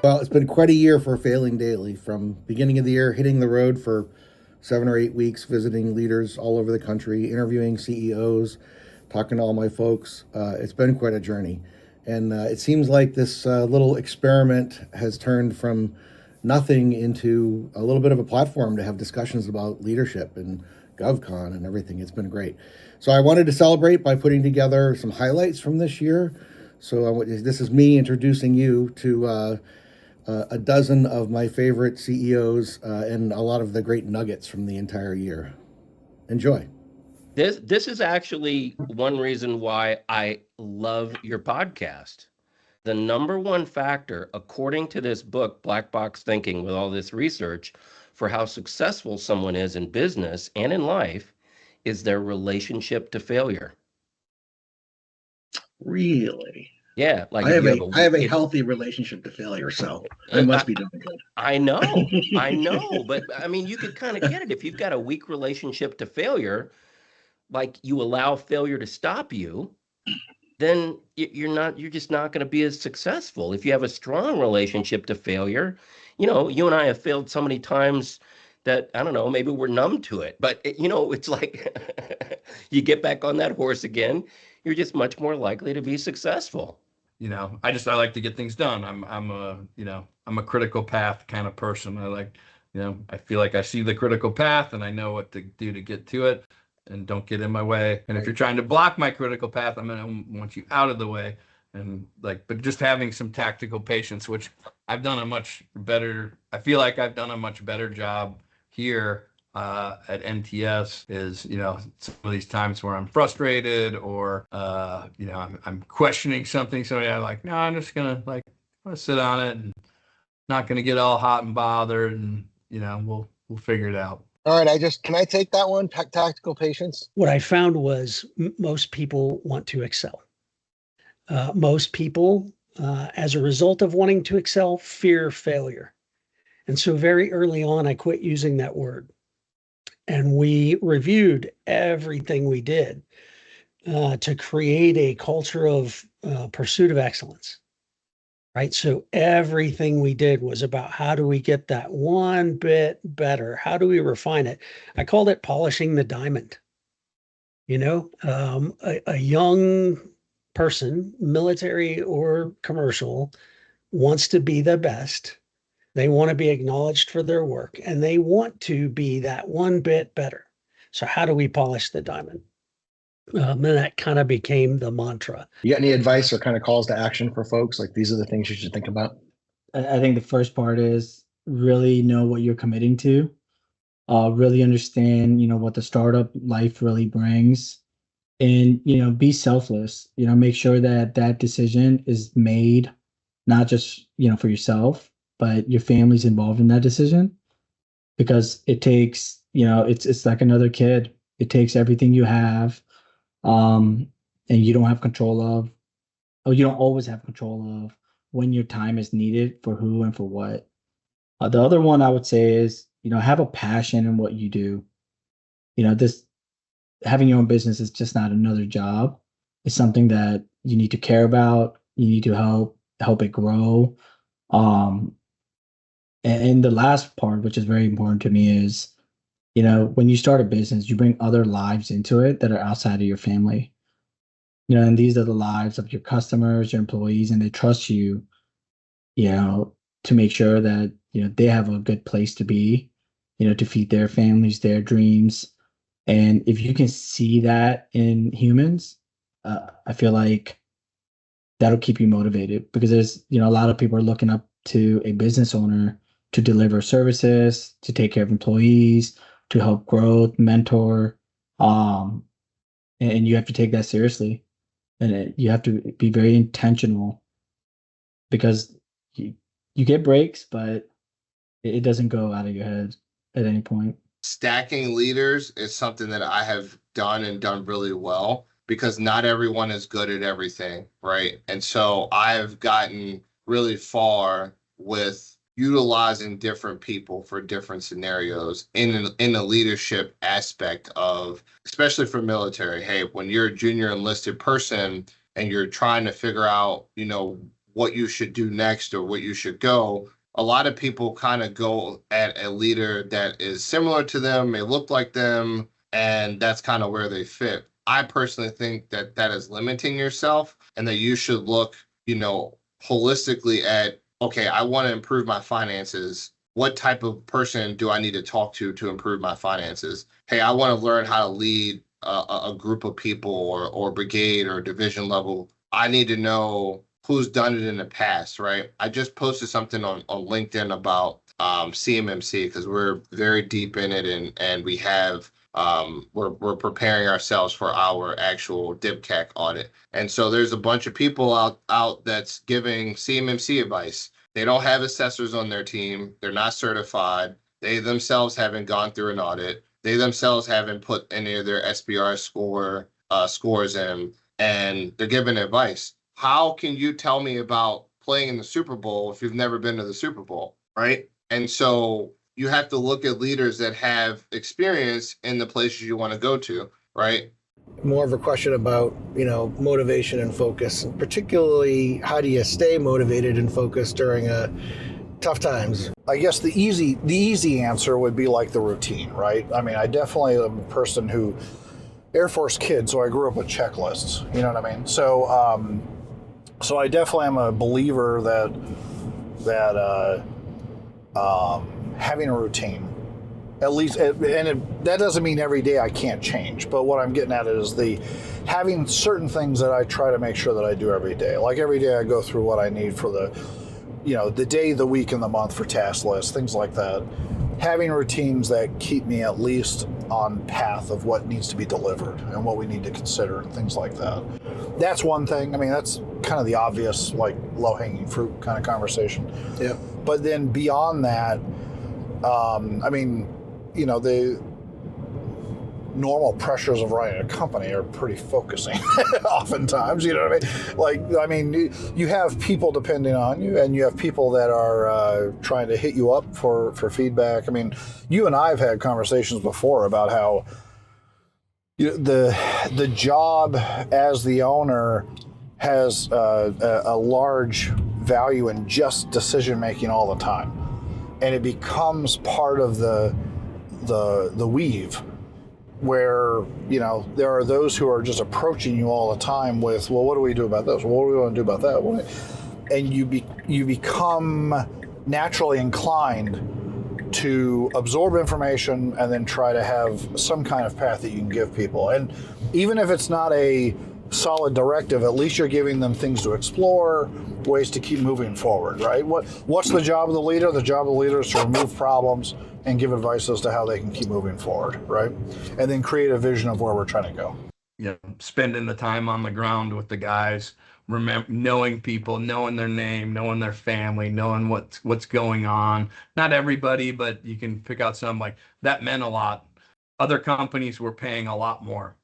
Well, it's been quite a year for Failing Daily. From beginning of the year, hitting the road for 7 or 8 weeks, visiting leaders all over the country, interviewing CEOs, talking to all my folks. It's been quite a journey. And it seems like this little experiment has turned from nothing into a little bit of a platform to have discussions about leadership and GovCon and everything. It's been great. So I wanted to celebrate by putting together some highlights from this year. So this is me introducing you to a dozen of my favorite CEOs and a lot of the great nuggets from the entire year. Enjoy. This is actually one reason why I love your podcast. The number one factor, according to this book, Black Box Thinking, with all this research, for how successful someone is in business and in life is their relationship to failure. Really? Yeah, like I have a healthy relationship to failure, so I must be doing good. I know, but I mean, you could kind of get it if you've got a weak relationship to failure, like you allow failure to stop you, then you're just not going to be as successful. If you have a strong relationship to failure, you and I have failed so many times that, I don't know, maybe we're numb to it, but it's like you get back on that horse again, you're just much more likely to be successful. I like to get things done. I'm a critical path kind of person. I feel like I see the critical path and I know what to do to get to it and don't get in my way. And if you're trying to block my critical path, I'm going to want you out of the way. And but just having some tactical patience, which I feel like I've done a much better job here at NTS is, some of these times where I'm frustrated or, I'm questioning something. So I'm like, no, I'm just going to sit on it and not going to get all hot and bothered. And, we'll figure it out. All right. Can I take that one? Tactical patience. What I found was most people want to excel. Most people, as a result of wanting to excel, fear failure. And so very early on, I quit using that word. And we reviewed everything we did to create a culture of pursuit of excellence, right? So everything we did was about how do we get that one bit better? How do we refine it? I called it polishing the diamond. A young person, military or commercial, wants to be the best. They want to be acknowledged for their work and they want to be that one bit better. So how do we polish the diamond? And that kind of became the mantra. You got any advice or kind of calls to action for folks? Like these are the things you should think about? I think the first part is really know what you're committing to. Really understand, what the startup life really brings. And, be selfless. Make sure that decision is made not just, for yourself, but your family's involved in that decision, because it takes, it's like another kid. It takes everything you have, and you don't have control of, or you don't always have control of when your time is needed for who and for what. The other one I would say is, have a passion in what you do. Having your own business is just not another job. It's something that you need to care about. You need to help it grow. And the last part, which is very important to me, is, when you start a business, you bring other lives into it that are outside of your family. And these are the lives of your customers, your employees, and they trust you, to make sure that, they have a good place to be, to feed their families, their dreams. And if you can see that in humans, I feel like that'll keep you motivated, because there's, a lot of people are looking up to a business owner to deliver services, to take care of employees, to help grow, mentor. And you have to take that seriously. And you have to be very intentional, because you get breaks, but it doesn't go out of your head at any point. Stacking leaders is something that I have done and done really well, because not everyone is good at everything, right? And so I have gotten really far with utilizing different people for different scenarios in the leadership aspect of, especially for military. Hey, when you're a junior enlisted person, and you're trying to figure out, you know, what you should do next or what you should go, a lot of people kind of go at a leader that is similar to them, may look like them, and that's kind of where they fit. I personally think that that is limiting yourself, and that you should look, you know, holistically at, okay, I want to improve my finances. What type of person do I need to talk to improve my finances? Hey, I want to learn how to lead a group of people or brigade or division level. I need to know who's done it in the past, right? I just posted something on LinkedIn about CMMC because we're very deep in it, and we have we're preparing ourselves for our actual DIPCAC audit. And so there's a bunch of people out that's giving CMMC advice. They don't have assessors on their team. They're not certified. They themselves haven't gone through an audit. They themselves haven't put any of their SBR scores in, and they're giving advice. How can you tell me about playing in the Super Bowl if you've never been to the Super Bowl, right? And so you have to look at leaders that have experience in the places you want to go to, right? More of a question about, you know, motivation and focus, and particularly how do you stay motivated and focused during tough times? I guess the easy answer would be like the routine, right? I mean, I definitely am a person who, Air Force kid, so I grew up with checklists, you know what I mean? So, so I definitely am a believer that having a routine, at least, that doesn't mean every day I can't change, but what I'm getting at is having certain things that I try to make sure that I do every day. Like every day I go through what I need for the day, the week, and the month for task lists, things like that. Having routines that keep me at least on path of what needs to be delivered and what we need to consider and things like that. That's one thing. I mean, that's kind of the obvious, like low-hanging fruit kind of conversation. Yeah. But then beyond that, I mean, you know, the normal pressures of running a company are pretty focusing oftentimes, you know what I mean? Like, I mean, you have people depending on you, and you have people that are trying to hit you up for feedback. I mean, you and I have had conversations before about how the job as the owner has a large value in just decision making all the time, and it becomes part of the weave, where, you know, there are those who are just approaching you all the time with, well, what do we do about this? Well, what do we want to do about that? And you become naturally inclined to absorb information and then try to have some kind of path that you can give people. And even if it's not a solid directive, at least you're giving them things to explore, ways to keep moving forward, right? What's the job of the leader? The job of the leader is to remove problems and give advice as to how they can keep moving forward, right? And then create a vision of where we're trying to go. You know, spending the time on the ground with the guys, knowing people, knowing their name, knowing their family, knowing what's going on. Not everybody, but you can pick out some. Like, that meant a lot. Other companies were paying a lot more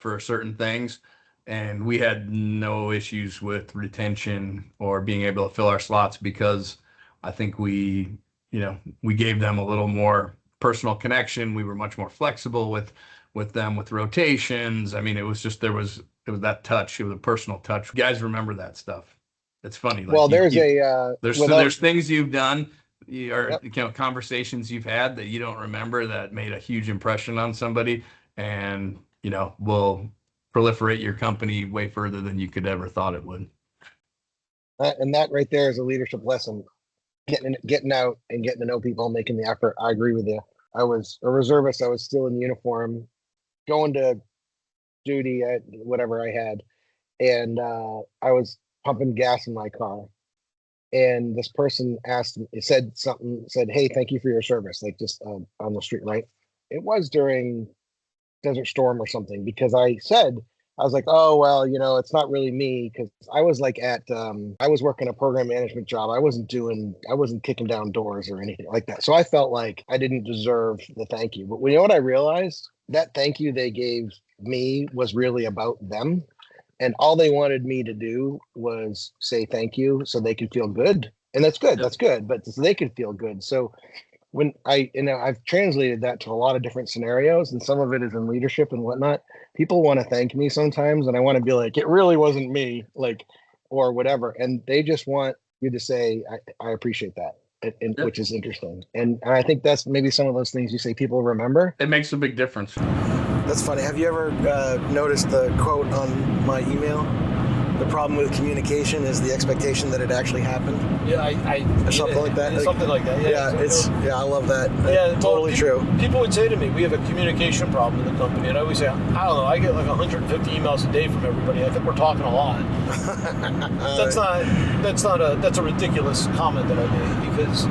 for certain things, and we had no issues with retention or being able to fill our slots, because I think we gave them a little more personal connection. We were much more flexible with them with rotations. I mean, it was that touch. It was a personal touch. You guys remember that stuff. It's funny. Like, well, there's things you've done, conversations you've had that you don't remember that made a huge impression on somebody, and, you know, will proliferate your company way further than you could ever thought it would. And that right there is a leadership lesson. Getting out and getting to know people, making the effort. I agree with you. I was a reservist. I was still in uniform, going to duty at whatever I had, and I was pumping gas in my car, and this person said, "Hey, thank you for your service," like just on the street, right? It was during Desert Storm or something, because I was like, oh, well, you know, it's not really me, because I was like I was working a program management job. I wasn't kicking down doors or anything like that. So I felt like I didn't deserve the thank you. But you know what I realized? That thank you they gave me was really about them. And all they wanted me to do was say thank you so they could feel good. And that's good. That's good. But so they could feel good. So when I've translated that to a lot of different scenarios, and some of it is in leadership and whatnot. People want to thank me sometimes, and I want to be like, it really wasn't me, like, or whatever. And they just want you to say, I appreciate that. Yeah. Which is interesting. And I think that's maybe some of those things you say people remember. It makes a big difference. That's funny. Have you ever noticed the quote on my email? The problem with communication is the expectation that it actually happened. Yeah, or something like that. Something like that. Yeah, I love that. Yeah, Totally true. People would say to me, "We have a communication problem in the company," and I always say, "I don't know. I get like 150 emails a day from everybody. I think we're talking a lot." That's a ridiculous comment that I made, because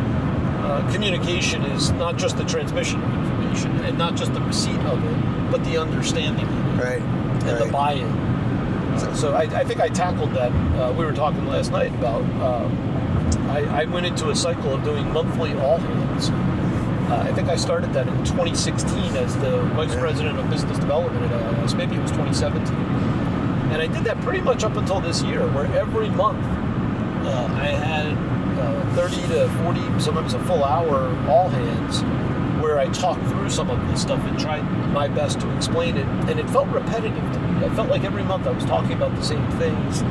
communication is not just the transmission of information and not just the receipt of it, but the understanding of it, right, and the buy-in. So I think I tackled that. We were talking last night about, I went into a cycle of doing monthly all hands. I think I started that in 2016 as the Vice President of Business Development at AIS. Maybe it was 2017. And I did that pretty much up until this year, where every month I had 30 to 40, sometimes a full hour all hands, where I talked through some of this stuff and tried my best to explain it. And it felt repetitive to me. I felt like every month I was talking about the same things.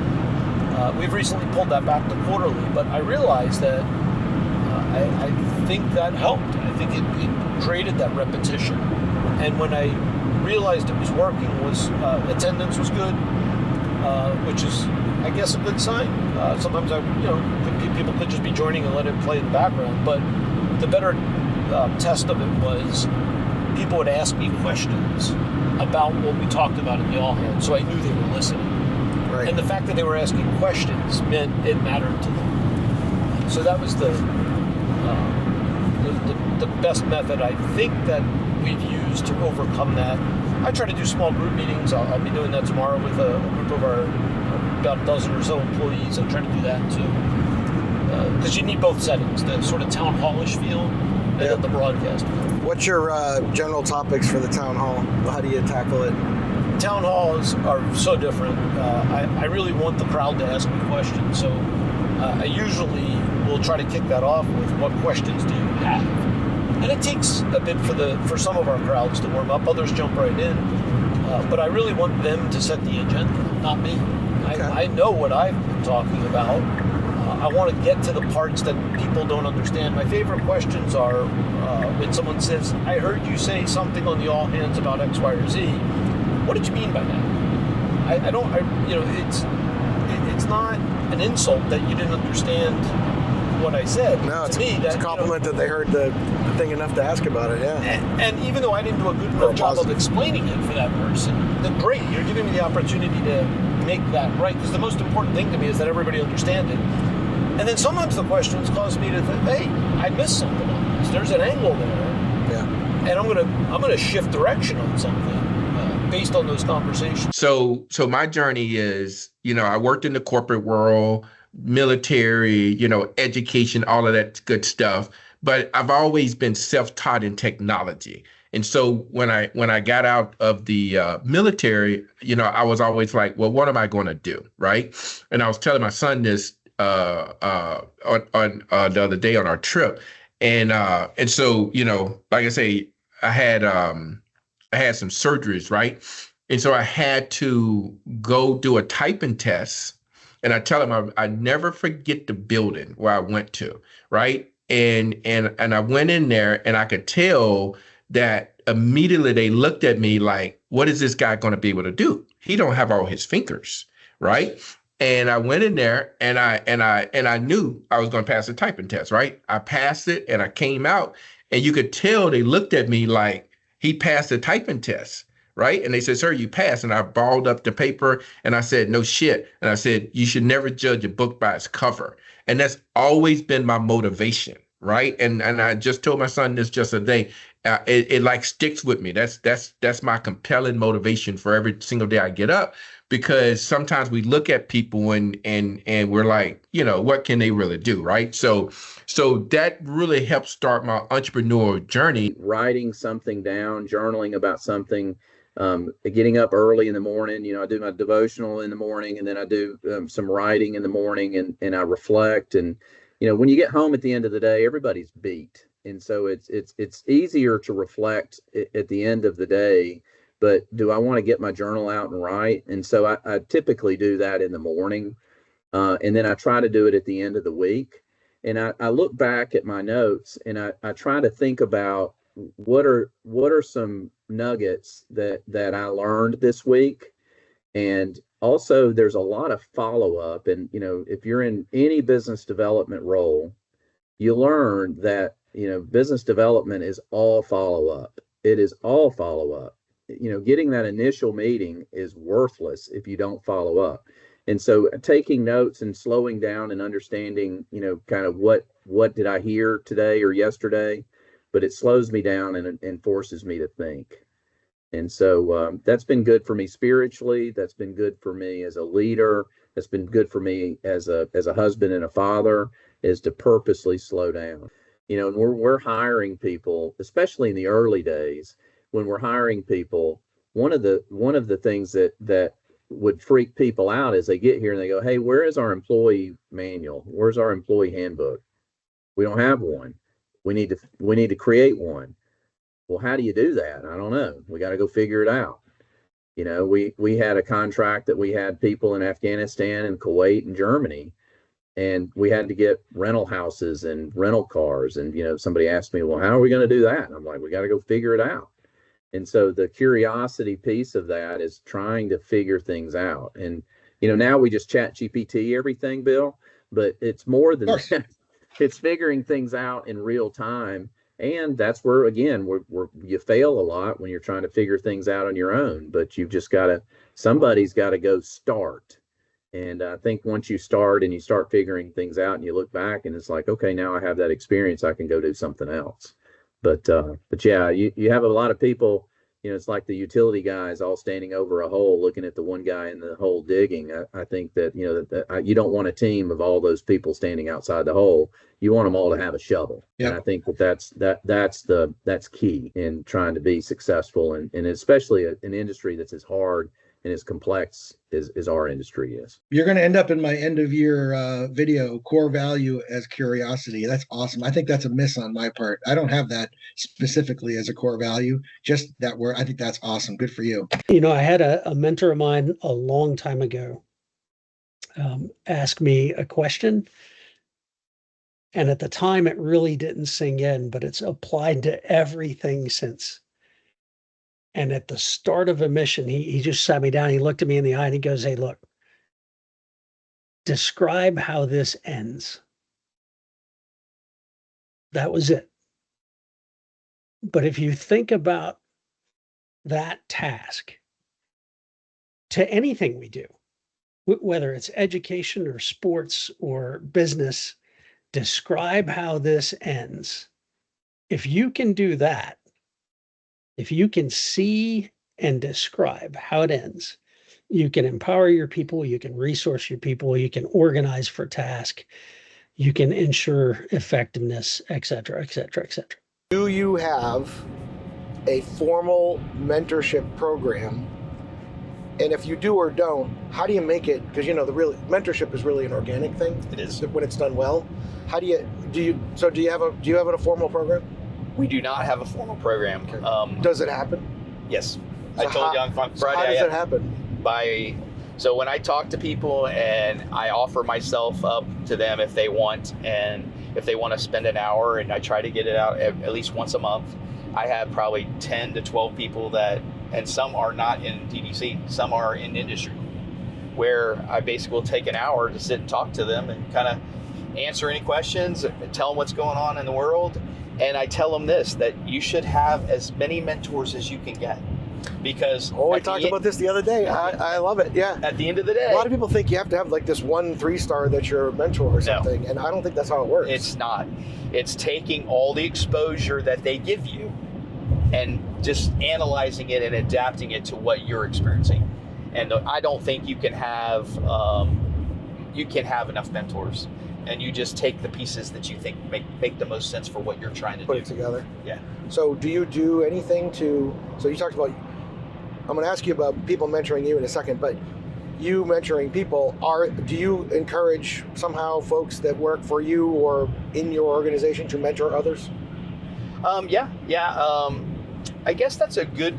We've recently pulled that back to quarterly, but I realized that I think that helped. I think it created that repetition. And when I realized it was working, attendance was good, which is, I guess, a good sign. Sometimes people could just be joining and let it play in the background, but the better test of it was people would ask me questions about what we talked about in the all hands, so I knew they were listening. Right. And the fact that they were asking questions meant it mattered to them. So that was the best method, I think, that we've used to overcome that. I try to do small group meetings. I'll be doing that tomorrow with a group of our about a dozen or so employees. I'm trying to do that too, because you need both settings, the sort of town hallish feel and then the broadcast feel. What's your general topics for the town hall? How do you tackle it? Town halls are so different. I really want the crowd to ask me questions, so I usually will try to kick that off with, what questions do you have? And it takes a bit for some of our crowds to warm up. Others jump right in. But I really want them to set the agenda, not me. Okay. I know what I've been talking about. I want to get to the parts that people don't understand. My favorite questions are when someone says, "I heard you say something on the all hands about X, Y, or Z. What did you mean by that?" It's not an insult that you didn't understand what I said. No, it's a compliment that they heard the thing enough to ask about it, yeah. And even though I didn't do a good enough job of explaining it for that person, then great, you're giving me the opportunity to make that right, because the most important thing to me is that everybody understand it. And then sometimes the questions cause me to think, hey, I missed something on this. There's an angle there. Yeah. And I'm gonna shift direction on something based on those conversations. So my journey is, I worked in the corporate world, military, education, all of that good stuff. But I've always been self-taught in technology. And so when I got out of the military, I was always like, well, what am I going to do? Right. And I was telling my son this on the other day on our trip. And so, like I say, I had some surgeries. Right. And so I had to go do a typing test. And I tell him I never forget the building where I went to. Right. And I went in there and I could tell that immediately they looked at me like, what is this guy going to be able to do? He don't have all his fingers, right? And I went in there and I knew I was going to pass the typing test, right? I passed it and I came out and you could tell they looked at me like he passed the typing test, right? And they said, sir, you passed. And I balled up the paper and I said, no shit. And I said, you should never judge a book by its cover. And that's always been my motivation, right? And I just told my son this just today. It like sticks with me. That's my compelling motivation for every single day I get up, because sometimes we look at people and we're like, what can they really do, right? So that really helped start my entrepreneurial journey. Writing something down, journaling about something, getting up early in the morning. I do my devotional in the morning, and then I do some writing in the morning, and I reflect. And when you get home at the end of the day, everybody's beat. And so it's easier to reflect at the end of the day, but do I want to get my journal out and write? And so I typically do that in the morning. And then I try to do it at the end of the week. And I look back at my notes and I try to think about what are some nuggets that I learned this week. And also there's a lot of follow-up. And, if you're in any business development role, you learn that, business development is all follow-up. It is all follow-up. Getting that initial meeting is worthless if you don't follow up. And so taking notes and slowing down and understanding, kind of what did I hear today or yesterday, but it slows me down and forces me to think. And so that's been good for me spiritually. That's been good for me as a leader. That's been good for me as a husband and a father, is to purposely slow down. And we're hiring people, especially in the early days, when we're hiring people, one of the things that would freak people out is they get here and they go, hey, where is our employee manual? Where's our employee handbook? We don't have one. We need to create one. Well, how do you do that? I don't know. We got to go figure it out. We had a contract that we had people in Afghanistan and Kuwait and Germany, and we had to get rental houses and rental cars. And, somebody asked me, well, how are we going to do that? And I'm like, we got to go figure it out. And so the curiosity piece of that is trying to figure things out. And, now we just chat GPT everything, Bill, but it's more than that. It's figuring things out in real time. And that's where, again, you fail a lot when you're trying to figure things out on your own, but you've just somebody's got to go start. And I think once you start and you start figuring things out and you look back and it's like, okay, now I have that experience, I can go do something else. But yeah, you have a lot of people, it's like the utility guys all standing over a hole, looking at the one guy in the hole digging. I think that, you don't want a team of all those people standing outside the hole. You want them all to have a shovel. Yep. And I think that's key in trying to be successful. And especially an industry that's as hard and as complex as our industry is. You're going to end up in my end of year video, core value as curiosity. That's awesome. I think that's a miss on my part. I don't have that specifically as a core value, just that word. I think that's awesome. Good for you. I had a mentor of mine a long time ago ask me a question. And at the time, it really didn't sink in, but it's applied to everything since. And at the start of a mission, he just sat me down, he looked at me in the eye and he goes, hey, look, describe how this ends. That was it. But if you think about that task to anything we do, whether it's education or sports or business, describe how this ends. If you can do that, if you can see and describe how it ends, you can empower your people, you can resource your people, you can organize for task, you can ensure effectiveness, et cetera, et cetera, et cetera. Do you have a formal mentorship program? And if you do or don't, how do you make it? Because mentorship is really an organic thing. It is when it's done well. How do you have a formal program? We do not have a formal program. Okay. Does it happen? Yes. So I told you on Friday. So how does it happen? So when I talk to people and I offer myself up to them if they want, and if they want to spend an hour, and I try to get it out at least once a month, I have probably 10 to 12 people and some are not in DDC, some are in industry, where I basically will take an hour to sit and talk to them and kind of answer any questions, tell them what's going on in the world. And I tell them that you should have as many mentors as you can get. Because we talked about this the other day. I love it. Yeah. At the end of the day, a lot of people think you have to have like this 1 3-star that's your mentor or something, and I don't think that's how it works. It's not. It's taking all the exposure that they give you and just analyzing it and adapting it to what you're experiencing. And I don't think you can have enough mentors. And you just take the pieces that you think make the most sense for what you're trying to put it together. Yeah. So do you do anything so you talked about, I'm going to ask you about people mentoring you in a second, but you mentoring people, do you encourage somehow folks that work for you or in your organization to mentor others? I guess that's a good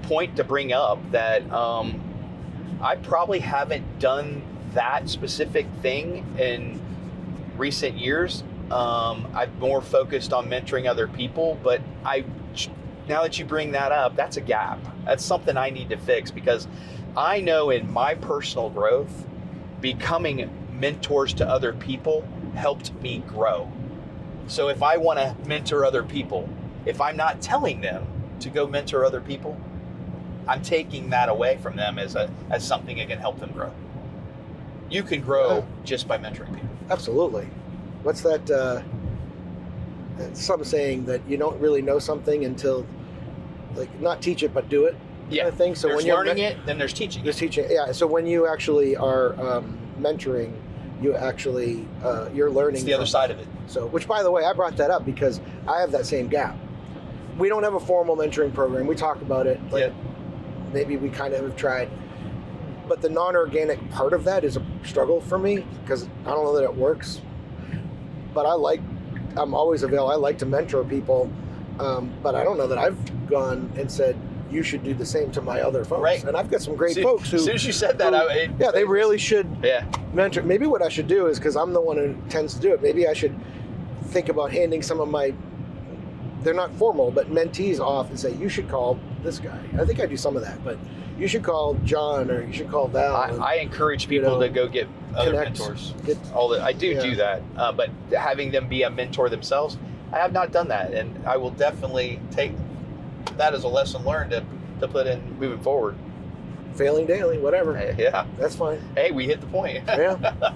point to bring up, that I probably haven't done that specific thing in recent years. I've more focused on mentoring other people, but now that you bring that up, that's a gap. That's something I need to fix, because I know in my personal growth, becoming mentors to other people helped me grow. So if I want to mentor other people, if I'm not telling them to go mentor other people, I'm taking that away from them as something that can help them grow. You can grow just by mentoring people. Absolutely. What's that? Some saying that you don't really know something until, like, not teach it but do it. Yeah. Kind of thing. So there's when you're learning it, then there's teaching. There's teaching. Yeah. So when you actually are mentoring, you actually you're learning. It's the other side of it. So, which, by the way, I brought that up because I have that same gap. We don't have a formal mentoring program. We talk about it. Like, maybe we kind of have tried. But the non-organic part of that is a struggle for me, because I don't know that it works. But I'm always available. I like to mentor people. But I don't know that I've gone and said, you should do the same to my other folks. Right. And I've got some great folks who... As soon as you said that, they really should mentor. Maybe what I should do is, because I'm the one who tends to do it, maybe I should think about handing some of my, they're not formal, but mentees off and say, you should call this guy. I think I do some of that, but you should call John, or you should call Val. I encourage people to go get other mentors. I do that, but having them be a mentor themselves, I have not done that, and I will definitely take that as a lesson learned to put in moving forward. Failing daily, whatever. Yeah, that's fine. Hey, we hit the point. Yeah.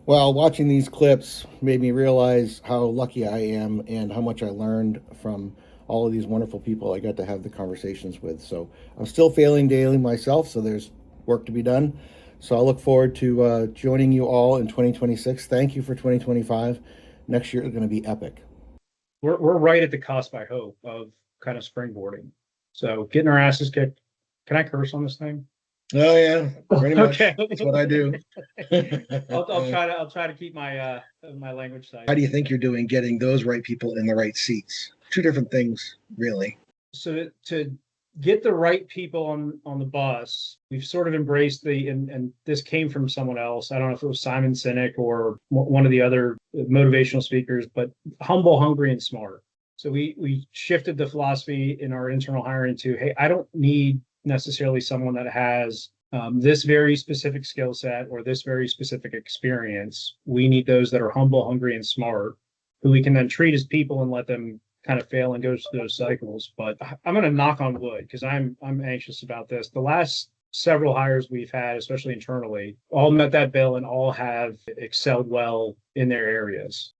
Well, watching these clips made me realize how lucky I am and how much I learned from all of these wonderful people I got to have the conversations with. So I'm still failing daily myself, so there's work to be done. So I look forward to joining you all in 2026. Thank you for 2025. Next year is going to be epic. We're right at the cusp, I hope, of kind of springboarding. So getting our asses kicked. Can I curse on this thing? Oh yeah, pretty much. Okay. That's what I do. I'll try to keep my my language side. How do you think you're doing getting those right people in the right seats? Two different things, really. So to get the right people on the bus, we've sort of embraced and this came from someone else. I don't know if it was Simon Sinek or one of the other motivational speakers, but humble, hungry, and smart. So we shifted the philosophy in our internal hiring to, hey, I don't need necessarily someone that has this very specific skill set or this very specific experience. We need those that are humble, hungry, and smart, who we can then treat as people and let them kind of fail and go through those cycles. But I'm going to knock on wood, because I'm anxious about this. The last several hires we've had, especially internally, all met that bill and all have excelled well in their areas.